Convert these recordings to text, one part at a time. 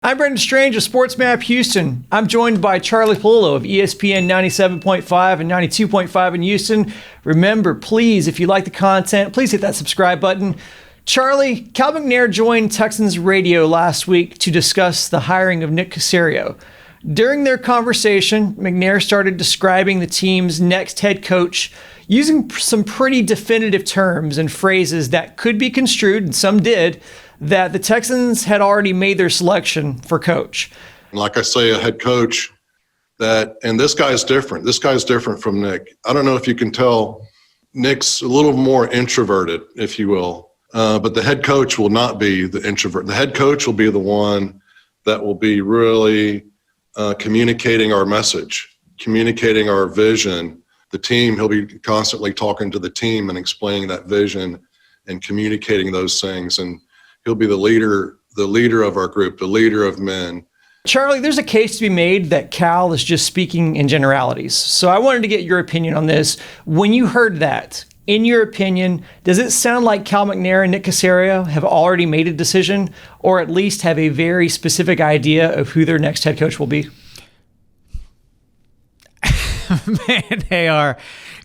I'm Brendan Strange of Sports Map Houston. I'm joined by Charlie Pallilo of ESPN 97.5 and 92.5 in Houston. Remember, please, if you like the content, please hit that subscribe button. Charlie, Cal McNair joined Texans radio last week to discuss the hiring of Nick Caserio. During their conversation, McNair started describing the team's next head coach using some pretty definitive terms and phrases that could be construed, and some did, that the Texans had already made their selection for coach. Like I say, a head coach and this guy's different. This guy's different from Nick. I don't know if you can tell, Nick's a little more introverted, if you will. But the head coach will not be the introvert. The head coach will be the one that will be really communicating our message, communicating our vision. The team, he'll be constantly talking to the team and explaining that vision and communicating those things. And he'll be the leader of our group, the leader of men. Charlie, there's a case to be made that Cal is just speaking in generalities. So I wanted to get your opinion on this. When you heard that, in your opinion, does it sound like Cal McNair and Nick Caserio have already made a decision, or at least have a very specific idea of who their next head coach will be? Man, they are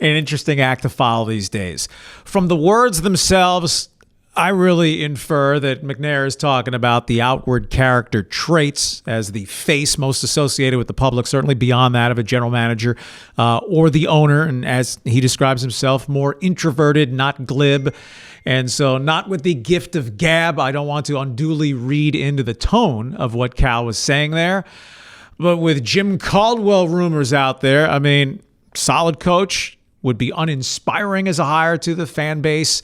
an interesting act to follow these days. From the words themselves, I really infer that McNair is talking about the outward character traits as the face most associated with the public, certainly beyond that of a general manager or the owner. And as he describes himself, more introverted, not glib. And so not with the gift of gab. I don't want to unduly read into the tone of what Cal was saying there. But with Jim Caldwell rumors out there, I mean, solid coach, would be uninspiring as a hire to the fan base,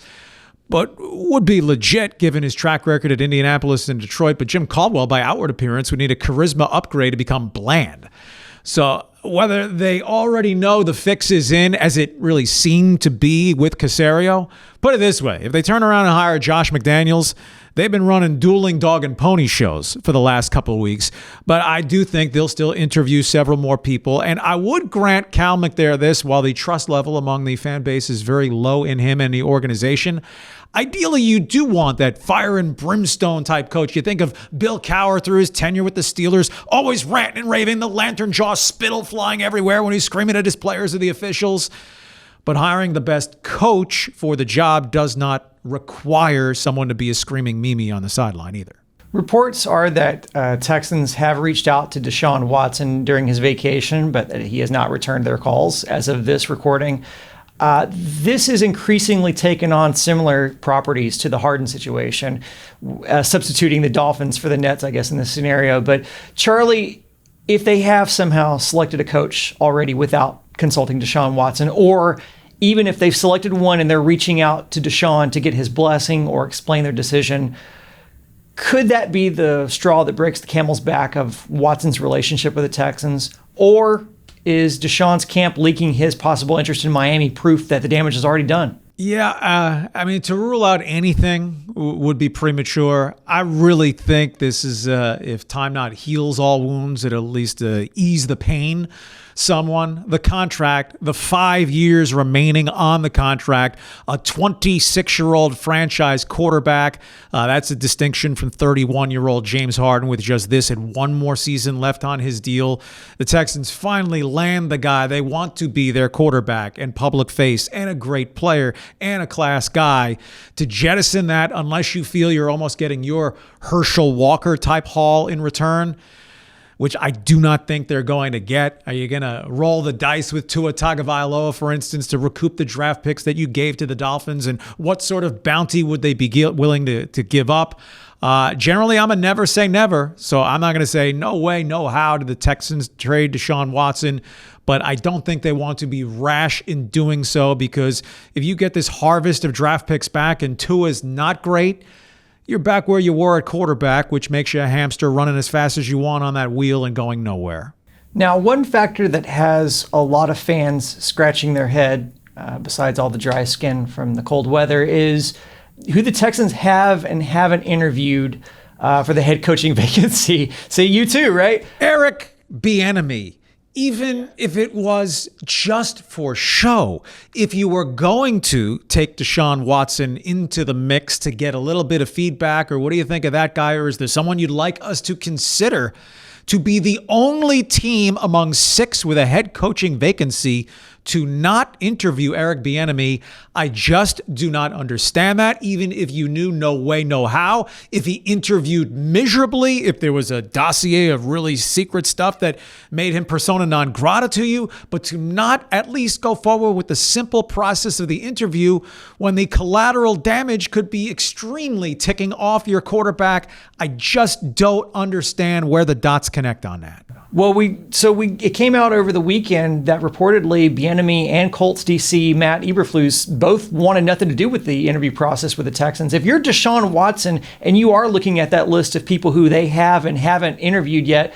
but would be legit given his track record at Indianapolis and Detroit. But Jim Caldwell, by outward appearance, would need a charisma upgrade to become bland. So whether they already know the fix is in, as it really seemed to be with Caserio, put it this way, if they turn around and hire Josh McDaniels, they've been running dueling dog and pony shows for the last couple of weeks. But I do think they'll still interview several more people. And I would grant Cal McNair this, while the trust level among the fan base is very low in him and the organization. Ideally, you do want that fire and brimstone type coach. You think of Bill Cowher through his tenure with the Steelers, always ranting and raving, the lantern jaw spittle flying everywhere when he's screaming at his players or the officials. But hiring the best coach for the job does not require someone to be a screaming Mimi on the sideline either. Reports are that Texans have reached out to Deshaun Watson during his vacation, but that he has not returned their calls as of this recording. This is increasingly taken on similar properties to the Harden situation, substituting the Dolphins for the Nets, I guess, in this scenario. But Charlie, if they have somehow selected a coach already without consulting Deshaun Watson, or even if they've selected one and they're reaching out to Deshaun to get his blessing or explain their decision, could that be the straw that breaks the camel's back of Watson's relationship with the Texans? Or is Deshaun's camp leaking his possible interest in Miami proof that the damage is already done? Yeah, I mean, to rule out anything would be premature. I really think this is, if time not heals all wounds, it'll at least ease the pain. The contract, the 5 years remaining on the contract, a 26-year-old franchise quarterback. That's a distinction from 31-year-old James Harden with just this and one more season left on his deal. The Texans finally land the guy they want to be their quarterback and public face and a great player and a class guy. To jettison that, unless you feel you're almost getting your Herschel Walker type haul in return, which I do not think they're going to get. Are you going to roll the dice with Tua Tagovailoa, for instance, to recoup the draft picks that you gave to the Dolphins? And what sort of bounty would they be willing to give up? Generally, I'm a never say never, so I'm not going to say no way, no how did the Texans trade Deshaun Watson, but I don't think they want to be rash in doing so, because if you get this harvest of draft picks back and Tua's not great, you're back where you were at quarterback, which makes you a hamster running as fast as you want on that wheel and going nowhere. Now, one factor that has a lot of fans scratching their head, besides all the dry skin from the cold weather, is who the Texans have and haven't interviewed for the head coaching vacancy. So you too, right? Eric Bieniemy even if it was just for show, if you were going to take Deshaun Watson into the mix to get a little bit of feedback, or what do you think of that guy, or is there someone you'd like us to consider to be the only team among 6 with a head coaching vacancy to not interview Eric Bieniemy? I just do not understand that. Even if you knew, no way, no how. If he interviewed miserably, if there was a dossier of really secret stuff that made him persona non grata to you, but to not at least go forward with the simple process of the interview when the collateral damage could be extremely ticking off your quarterback, I just don't understand where the dots connect on that. Well, it came out over the weekend that reportedly Bieniemy and Colts DC Matt Eberflus both wanted nothing to do with the interview process with the Texans. If you're Deshaun Watson and you are looking at that list of people who they have and haven't interviewed yet,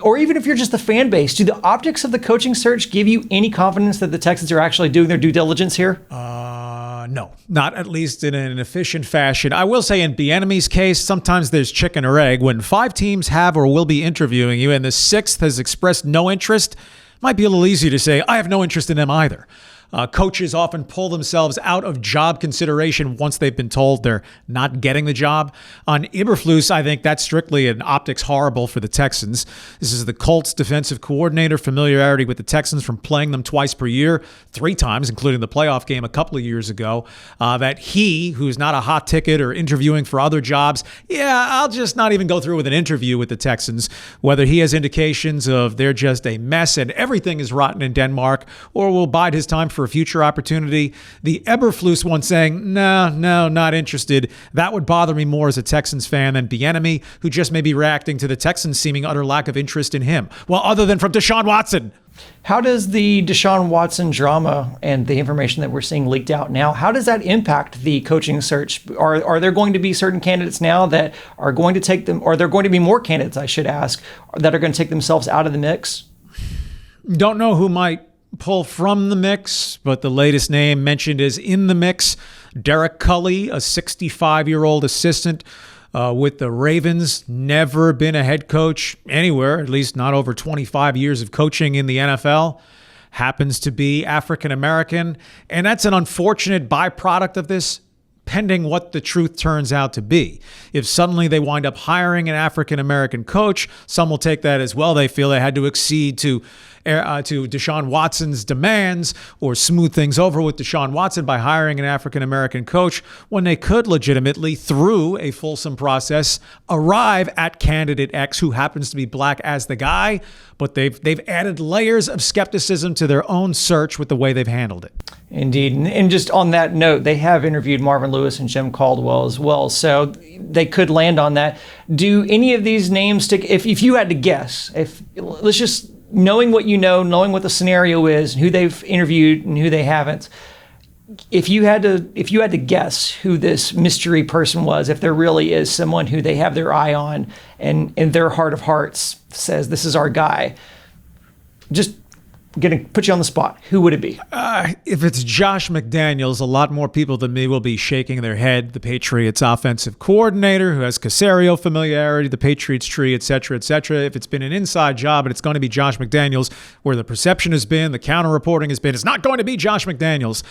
or even if you're just the fan base, do the optics of the coaching search give you any confidence that the Texans are actually doing their due diligence here? No, not at least in an efficient fashion. I will say in Bieniemy's case, sometimes there's chicken or egg. When 5 teams have or will be interviewing you and the 6th has expressed no interest, might be a little easy to say, I have no interest in them either. Coaches often pull themselves out of job consideration once they've been told they're not getting the job. On Eberflus, I think that's strictly an optics horrible for the Texans. This is the Colts defensive coordinator, familiarity with the Texans from playing them twice per year, 3 times, including the playoff game a couple of years ago, that he, who's not a hot ticket or interviewing for other jobs, I'll just not even go through with an interview with the Texans, whether he has indications of they're just a mess and everything is rotten in Denmark, or will bide his time for a future opportunity. The Eberflus one saying, no, not interested. That would bother me more as a Texans fan than Bieniemy, who just may be reacting to the Texans' seeming utter lack of interest in him. Well, other than from Deshaun Watson. How does the Deshaun Watson drama and the information that we're seeing leaked out now, how does that impact the coaching search? Are there going to be certain candidates now that are going to take them, or are there going to be more candidates, I should ask, that are going to take themselves out of the mix? Don't know who might pull from the mix, but the latest name mentioned is in the mix. Derek Culley, a 65-year-old assistant with the Ravens, never been a head coach anywhere, at least not over 25 years of coaching in the NFL. Happens to be African-American, and that's an unfortunate byproduct of this, pending what the truth turns out to be. If suddenly they wind up hiring an African-American coach, some will take that as, well, they feel they had to accede to Deshaun Watson's demands or smooth things over with Deshaun Watson by hiring an African-American coach, when they could legitimately, through a fulsome process, arrive at candidate X, who happens to be black as the guy, but they've added layers of skepticism to their own search with the way they've handled it. Indeed. And just on that note, they have interviewed Marvin Lewis and Jim Caldwell as well, so they could land on that. Do any of these names stick? If you had to guess, let's just, knowing what you know, knowing what the scenario is, who they've interviewed and who they haven't, if you had to guess who this mystery person was, if there really is someone who they have their eye on and in their heart of hearts says, this is our guy, just going to put you on the spot, who would it be? If it's Josh McDaniels, a lot more people than me will be shaking their head. The Patriots offensive coordinator who has Caserio familiarity, the Patriots tree, et cetera, et cetera. If it's been an inside job and it's going to be Josh McDaniels, where the perception has been, the counter-reporting has been, it's not going to be Josh McDaniels.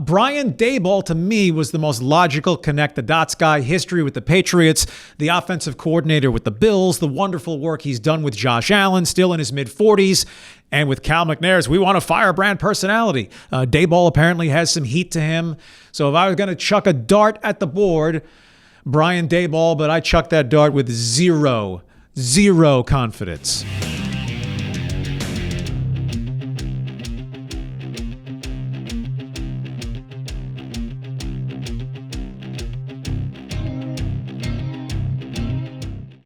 Brian Daboll, to me, was the most logical connect-the-dots guy. History with the Patriots, the offensive coordinator with the Bills, the wonderful work he's done with Josh Allen, still in his mid-40s, and with Cal McNair's "we want a firebrand" personality. Daboll apparently has some heat to him. So if I was going to chuck a dart at the board, Brian Daboll, but I chuck that dart with zero confidence.